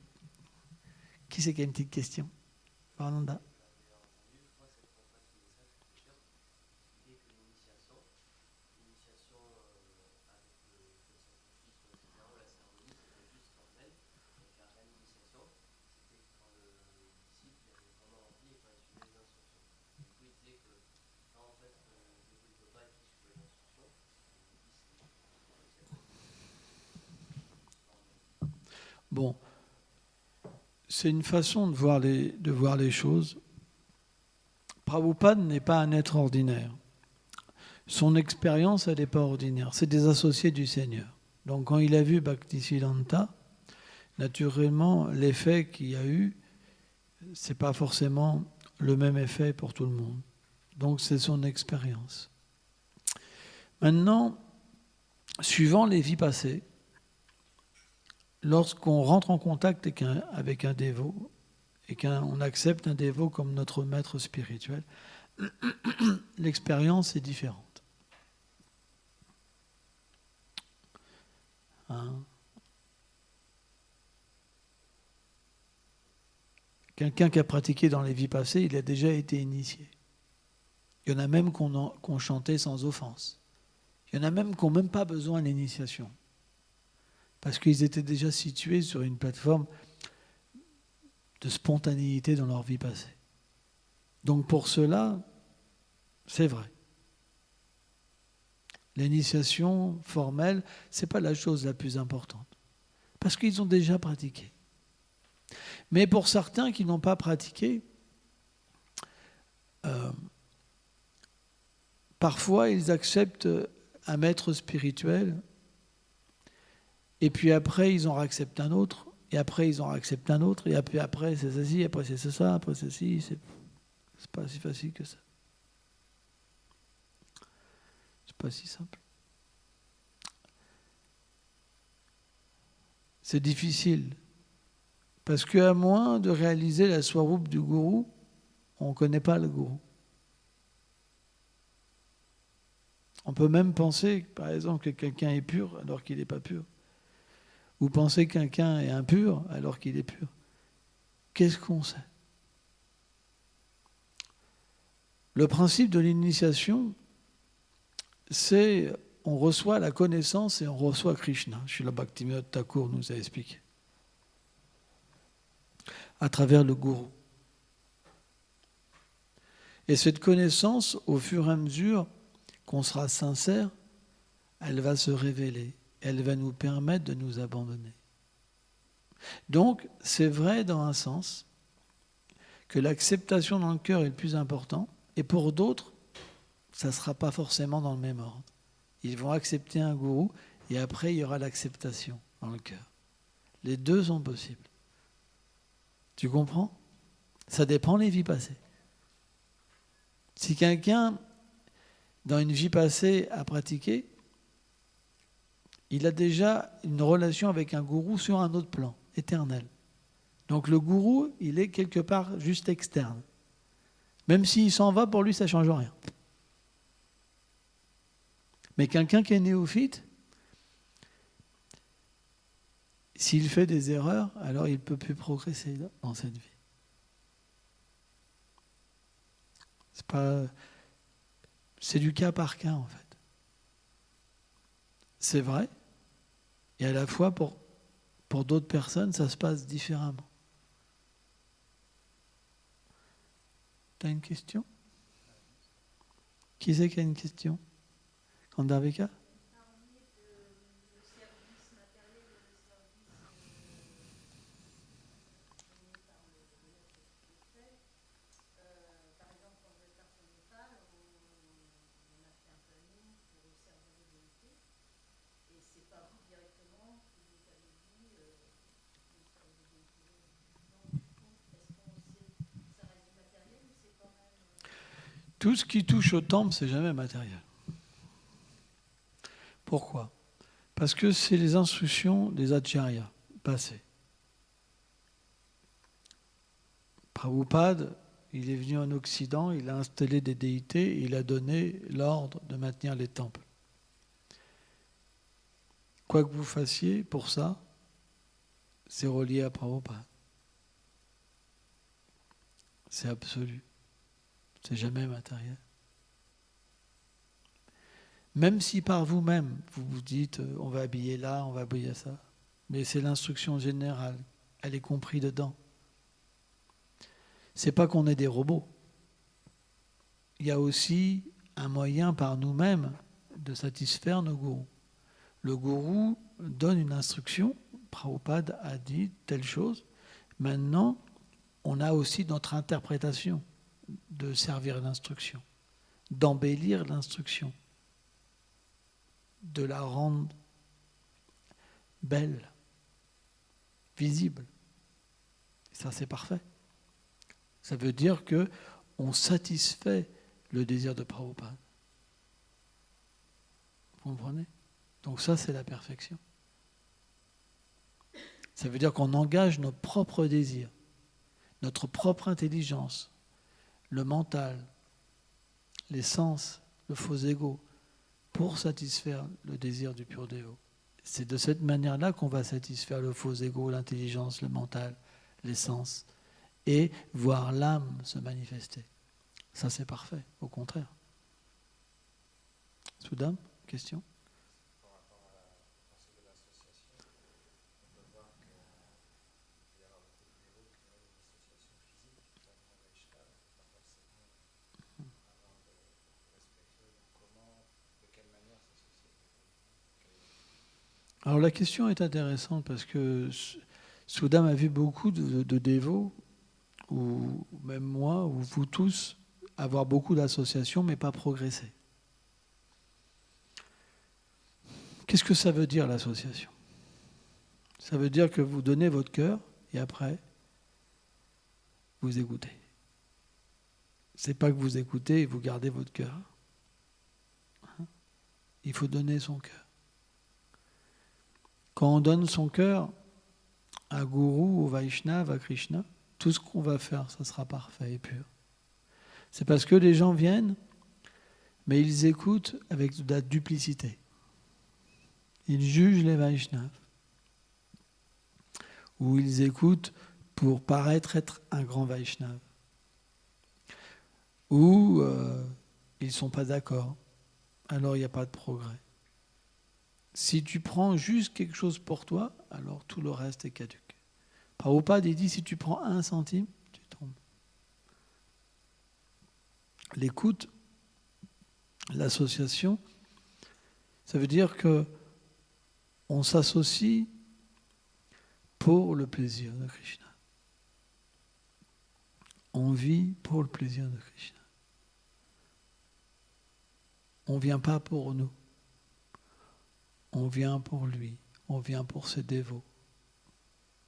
Qui c'est qui a une petite question? Ananda. Bon, c'est une façon de voir les choses. Prabhupada n'est pas un être ordinaire. Son expérience, elle n'est pas ordinaire. C'est des associés du Seigneur. Donc quand il a vu Bhaktisiddhanta, naturellement, l'effet qu'il y a eu, ce n'est pas forcément le même effet pour tout le monde. Donc c'est son expérience. Maintenant, suivant les vies passées, lorsqu'on rentre en contact avec un dévot et qu'on accepte un dévot comme notre maître spirituel, l'expérience est différente. Hein? Quelqu'un qui a pratiqué dans les vies passées, il a déjà été initié. Il y en a même qu'on chantait sans offense. Il y en a même qui n'ont même pas besoin d'initiation. Parce qu'ils étaient déjà situés sur une plateforme de spontanéité dans leur vie passée. Donc pour cela, c'est vrai. L'initiation formelle, ce n'est pas la chose la plus importante. Parce qu'ils ont déjà pratiqué. Mais pour certains qui n'ont pas pratiqué, parfois ils acceptent un maître spirituel, et puis après ils en acceptent un autre, et après ils en acceptent un autre, et après c'est ceci, après c'est ça, après c'est ceci, c'est pas si facile que ça. C'est pas si simple. C'est difficile. Parce qu'à moins de réaliser la swarup du gourou, on ne connaît pas le gourou. On peut même penser, par exemple, que quelqu'un est pur alors qu'il n'est pas pur. Ou penser que quelqu'un est impur alors qu'il est pur. Qu'est-ce qu'on sait? Le principe de l'initiation, c'est on reçoit la connaissance et on reçoit Krishna. Srila Bhaktivinoda Thakur nous a expliqué. À travers le gourou. Et cette connaissance, au fur et à mesure qu'on sera sincère, elle va se révéler. Elle va nous permettre de nous abandonner. Donc, c'est vrai dans un sens que l'acceptation dans le cœur est le plus important, et pour d'autres, ça ne sera pas forcément dans le même ordre. Ils vont accepter un gourou, et après, il y aura l'acceptation dans le cœur. Les deux sont possibles. Tu comprends? Ça dépend des vies passées. Si quelqu'un, dans une vie passée, a pratiqué, il a déjà une relation avec un gourou sur un autre plan, éternel. Donc le gourou, il est quelque part juste externe. Même s'il s'en va, pour lui, ça ne change rien. Mais quelqu'un qui est néophyte, s'il fait des erreurs, alors il ne peut plus progresser dans cette vie. C'est du cas par cas, en fait. C'est vrai. Et à la fois, pour d'autres personnes, ça se passe différemment. Tu as une question? Qui c'est qui a une question? Kandavika? Tout ce qui touche au temple, c'est jamais matériel. Pourquoi? Parce que c'est les instructions des acharyas passées. Prabhupada, il est venu en Occident, il a installé des déités, et il a donné l'ordre de maintenir les temples. Quoi que vous fassiez pour ça, c'est relié à Prabhupada. C'est absolu. C'est jamais matériel. Même si par vous-même, vous vous dites on va habiller là, on va habiller ça, mais c'est l'instruction générale, elle est comprise dedans. C'est pas qu'on est des robots. Il y a aussi un moyen par nous-mêmes de satisfaire nos gourous. Le gourou donne une instruction, Prabhupada a dit telle chose, maintenant on a aussi notre interprétation de servir l'instruction, d'embellir l'instruction, de la rendre belle, visible. Et ça, c'est parfait. Ça veut dire qu'on satisfait le désir de Prabhupada. Vous comprenez? Donc ça, c'est la perfection. Ça veut dire qu'on engage nos propres désirs, notre propre intelligence, le mental, les sens, le faux ego, pour satisfaire le désir du pur dévot. C'est de cette manière-là qu'on va satisfaire le faux ego, l'intelligence, le mental, les sens, et voir l'âme se manifester. Ça, c'est parfait, au contraire. Soudam, question? Alors la question est intéressante parce que Soudam a vu beaucoup de dévots, ou même moi, ou vous tous, avoir beaucoup d'associations mais pas progresser. Qu'est-ce que ça veut dire l'association? Ça veut dire que vous donnez votre cœur et après, vous écoutez. C'est pas que vous écoutez et vous gardez votre cœur. Il faut donner son cœur. Quand on donne son cœur à Guru, au Vaishnava, à Krishna, tout ce qu'on va faire, ça sera parfait et pur. C'est parce que les gens viennent, mais ils écoutent avec de la duplicité. Ils jugent les Vaishnavas. Ou ils écoutent pour paraître être un grand Vaishnava. Ou ils ne sont pas d'accord. Alors il n'y a pas de progrès. Si tu prends juste quelque chose pour toi, alors tout le reste est caduque. Prabhupada, il dit, si tu prends 1 centime, tu tombes. L'écoute, l'association, ça veut dire qu'on s'associe pour le plaisir de Krishna. On vit pour le plaisir de Krishna. On ne vient pas pour nous. On vient pour lui. On vient pour ses dévots.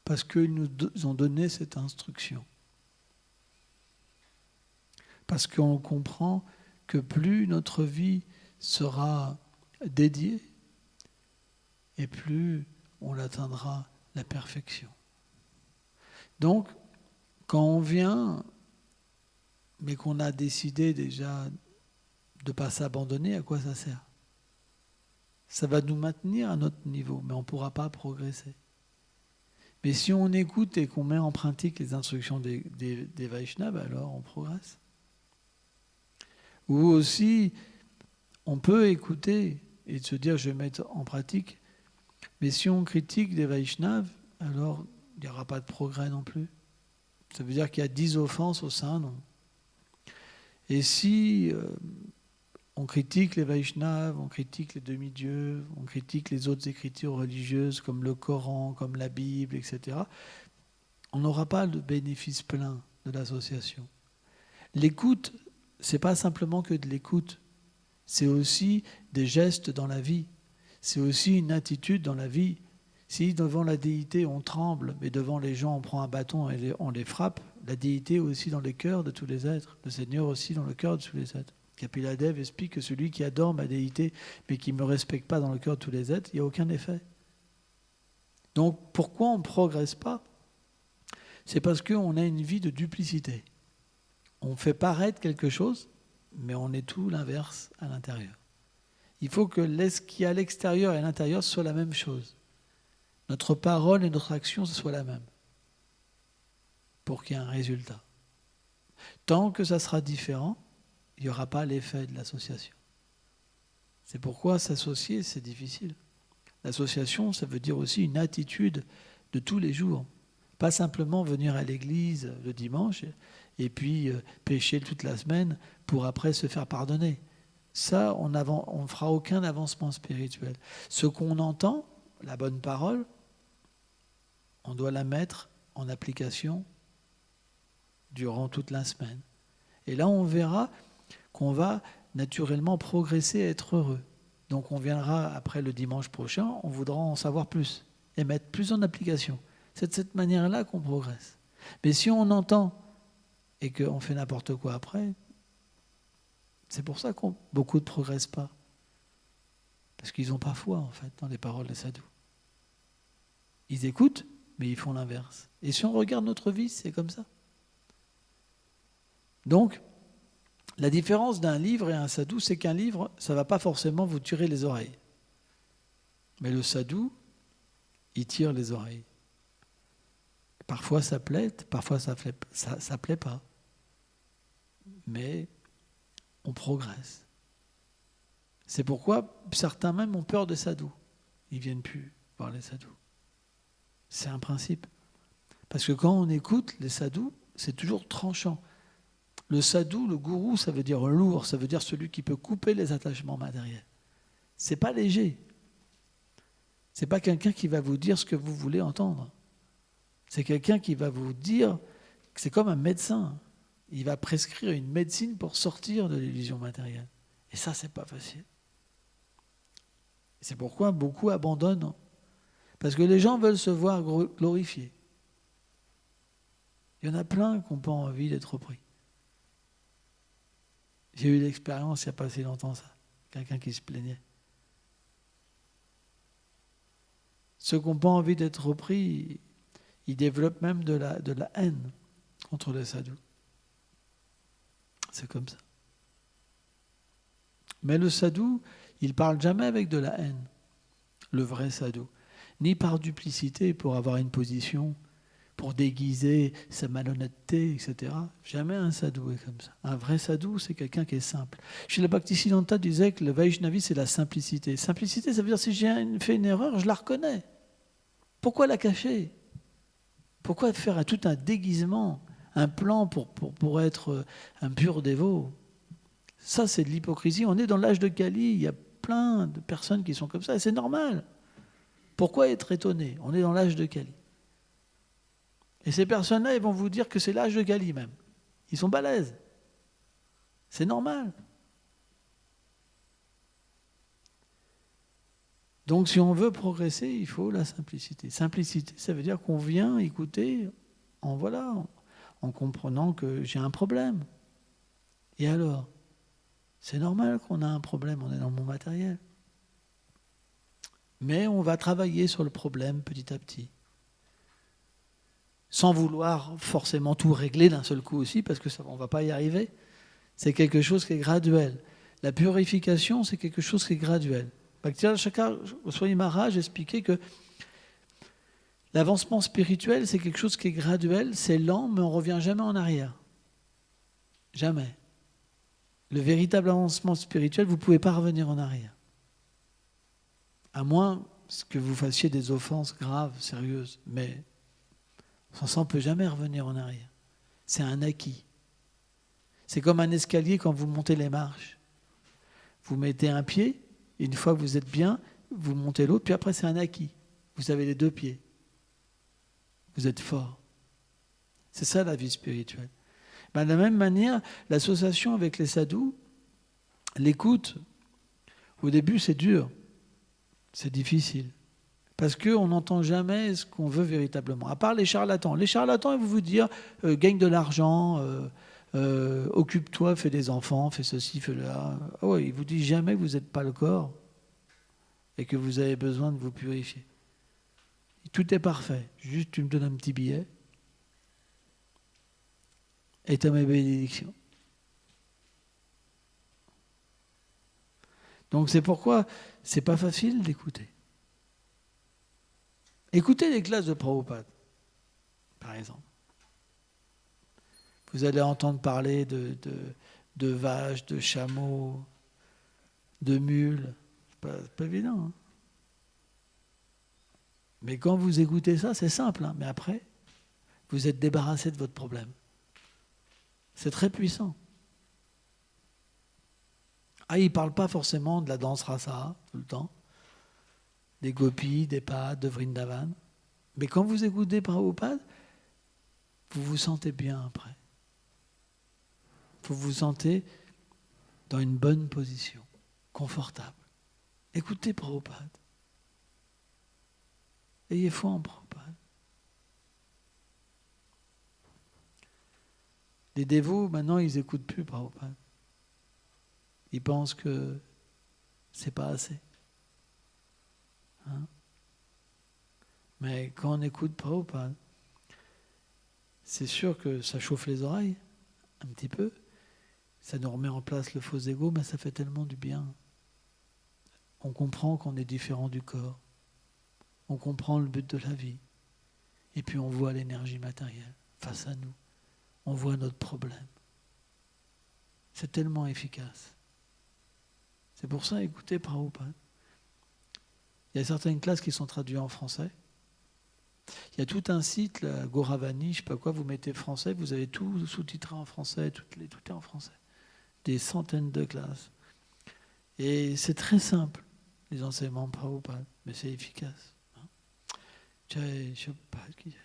parce qu'ils nous ont donné cette instruction. Parce qu'on comprend que plus notre vie sera dédiée, et plus on atteindra la perfection. Donc, quand on vient, mais qu'on a décidé déjà de ne pas s'abandonner, à quoi ça sert? Ça va nous maintenir à notre niveau, mais on ne pourra pas progresser. Mais si on écoute et qu'on met en pratique les instructions des Vaishnavas, alors on progresse. Ou aussi, on peut écouter et se dire je vais mettre en pratique, mais si on critique des Vaishnavas, alors il n'y aura pas de progrès non plus. Ça veut dire qu'il y a 10 offenses au sein, non. Et si on critique les Vaishnavas, on critique les demi-dieux, on critique les autres écritures religieuses comme le Coran, comme la Bible, etc., on n'aura pas le bénéfice plein de l'association. L'écoute, c'est pas simplement que de l'écoute, c'est aussi des gestes dans la vie, c'est aussi une attitude dans la vie. Si devant la déité on tremble, mais devant les gens on prend un bâton et on les frappe, la déité est aussi dans les cœurs de tous les êtres, le Seigneur aussi dans le cœur de tous les êtres. Kapila-dev explique que celui qui adore ma déité, mais qui ne me respecte pas dans le cœur de tous les êtres, il n'y a aucun effet. Donc pourquoi on ne progresse pas? C'est parce qu'on a une vie de duplicité. On fait paraître quelque chose, mais on est tout l'inverse à l'intérieur. Il faut que ce qui est à l'extérieur et à l'intérieur soit la même chose. Notre parole et notre action, ce soit la même. Pour qu'il y ait un résultat. Tant que ça sera différent, il n'y aura pas l'effet de l'association. C'est pourquoi s'associer, c'est difficile. L'association, ça veut dire aussi une attitude de tous les jours. Pas simplement venir à l'église le dimanche et puis pécher toute la semaine pour après se faire pardonner. Ça, on ne fera aucun avancement spirituel. Ce qu'on entend, la bonne parole, on doit la mettre en application durant toute la semaine. Et là, on verra qu'on va naturellement progresser et être heureux. Donc on viendra après le dimanche prochain, on voudra en savoir plus et mettre plus en application. C'est de cette manière-là qu'on progresse. Mais si on entend et qu'on fait n'importe quoi après, c'est pour ça que beaucoup ne progressent pas. Parce qu'ils n'ont pas foi, en fait, dans les paroles des sadhus. Ils écoutent, mais ils font l'inverse. Et si on regarde notre vie, c'est comme ça. Donc, la différence d'un livre et un sadhu, c'est qu'un livre, ça ne va pas forcément vous tirer les oreilles. Mais le sadhu, il tire les oreilles. Parfois ça plaît, parfois ça plaît pas. Mais on progresse. C'est pourquoi certains même ont peur des sadhus. Ils ne viennent plus voir les sadhus. C'est un principe. Parce que quand on écoute les sadhus, c'est toujours tranchant. Le sadhu, le gourou, ça veut dire lourd, ça veut dire celui qui peut couper les attachements matériels. C'est pas léger. C'est pas quelqu'un qui va vous dire ce que vous voulez entendre. C'est quelqu'un qui va vous dire que c'est comme un médecin. Il va prescrire une médecine pour sortir de l'illusion matérielle. Et ça, c'est pas facile. C'est pourquoi beaucoup abandonnent. Parce que les gens veulent se voir glorifiés. Il y en a plein qui n'ont pas envie d'être pris. J'ai eu l'expérience il n'y a pas si longtemps, ça. Quelqu'un qui se plaignait. Ceux qui n'ont pas envie d'être repris, ils développent même de la haine contre les sadhus. C'est comme ça. Mais le sadhu, il ne parle jamais avec de la haine, le vrai sadhu. Ni par duplicité pour avoir une position, pour déguiser sa malhonnêteté, etc. Jamais un sadhu est comme ça. Un vrai sadhu, c'est quelqu'un qui est simple. Srila Bhaktisiddhanta disait que le Vaishnavi, c'est la simplicité. Simplicité, ça veut dire si j'ai fait une erreur, je la reconnais. Pourquoi la cacher? Pourquoi faire tout un déguisement, un plan pour être un pur dévot? Ça, c'est de l'hypocrisie. On est dans l'âge de Kali, il y a plein de personnes qui sont comme ça, et c'est normal. Pourquoi être étonné? On est dans l'âge de Kali. Et ces personnes-là, ils vont vous dire que c'est l'âge de Kali même. Ils sont balèzes. C'est normal. Donc si on veut progresser, il faut la simplicité. Simplicité, ça veut dire qu'on vient écouter en comprenant que j'ai un problème. Et alors, c'est normal qu'on a un problème, on est dans le monde matériel. Mais on va travailler sur le problème petit à petit. Sans vouloir forcément tout régler d'un seul coup aussi, parce qu'on ne va pas y arriver. C'est quelque chose qui est graduel. La purification, c'est quelque chose qui est graduel. Bhaktivinoda Thakur Swami Maharaj expliquait que l'avancement spirituel, c'est quelque chose qui est graduel, c'est lent, mais on ne revient jamais en arrière. Jamais. Le véritable avancement spirituel, vous ne pouvez pas revenir en arrière. À moins que vous fassiez des offenses graves, sérieuses. Mais sans ça, on ne peut jamais revenir en arrière. C'est un acquis. C'est comme un escalier quand vous montez les marches. Vous mettez un pied, et une fois que vous êtes bien, vous montez l'autre, puis après c'est un acquis. Vous avez les deux pieds. Vous êtes fort. C'est ça la vie spirituelle. Ben, de la même manière, l'association avec les sadhus, l'écoute, au début c'est dur, c'est difficile. Parce qu'on n'entend jamais ce qu'on veut véritablement. À part les charlatans. Les charlatans, ils vont vous dire gagne de l'argent, occupe-toi, fais des enfants, fais ceci, fais là. Oh, ils ne vous disent jamais que vous n'êtes pas le corps et que vous avez besoin de vous purifier. Tout est parfait. Juste tu me donnes un petit billet et tu as mes bénédictions. Donc c'est pourquoi c'est pas facile d'écouter. Écoutez les classes de Prabhupada, par exemple. Vous allez entendre parler de vaches, de chameaux, de mules. C'est pas évident. Hein. Mais quand vous écoutez ça, c'est simple. Hein. Mais après, vous êtes débarrassé de votre problème. C'est très puissant. Ah, il ne parle pas forcément de la danse rasa tout le temps, des gopis, des pads, de Vrindavan. Mais quand vous écoutez Prabhupada, vous vous sentez bien après. Vous vous sentez dans une bonne position, confortable. Écoutez Prabhupada. Ayez foi en Prabhupada. Les dévots, maintenant, ils n'écoutent plus Prabhupada. Ils pensent que c'est pas assez. Hein? Mais quand on écoute Prabhupada, c'est sûr que ça chauffe les oreilles, un petit peu. Ça nous remet en place le faux ego, mais ça fait tellement du bien. On comprend qu'on est différent du corps. On comprend le but de la vie. Et puis on voit l'énergie matérielle face à nous. On voit notre problème. C'est tellement efficace. C'est pour ça, écoutez Prabhupada. Il y a certaines classes qui sont traduites en français. Il y a tout un site, la Goravani, je ne sais pas quoi, vous mettez français, vous avez tout sous-titré en français, tout est en français. Des centaines de classes. Et c'est très simple, les enseignements de Prabhupada, mais c'est efficace. Jai Prabhupada ki jai.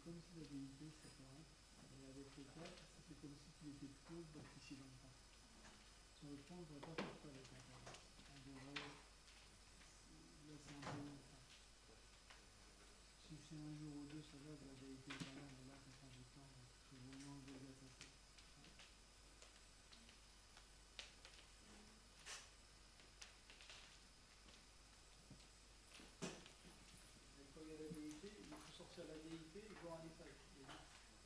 Comme si la déité séparée, et avec le cas, c'était comme si tu étais plus ici dans le temps. Sur le fond, on ne devrait pas faire ça avec la parole. On devrait laisser un peu le temps. Si c'est un jour ou deux, ça va, la déité est pas là, mais là, ça prend du temps. Il faut vraiment le laisser. Quand il y a la déité, il faut sortir la déité et voir un état.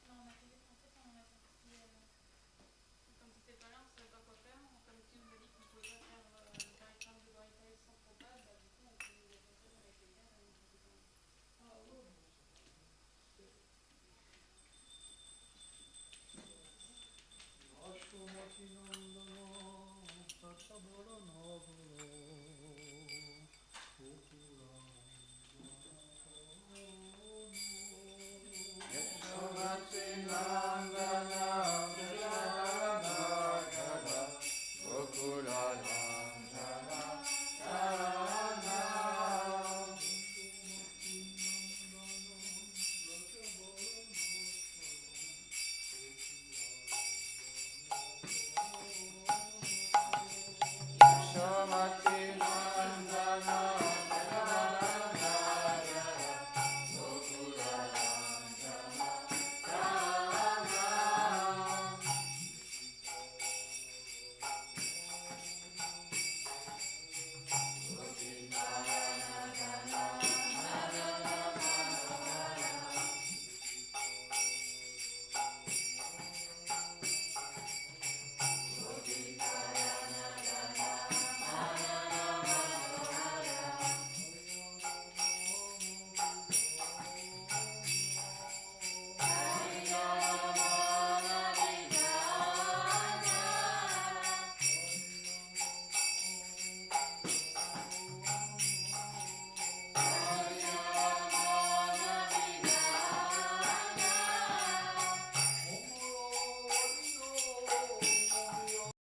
Non, on a fait des français quand on a sorti. Comme c'était pas là, on ne savait pas quoi faire. Comme tu nous as dit qu'on ne pouvait pas faire le caractère de Baritaï sans propage, du coup, on faisait des français avec les gars. Ah ouais.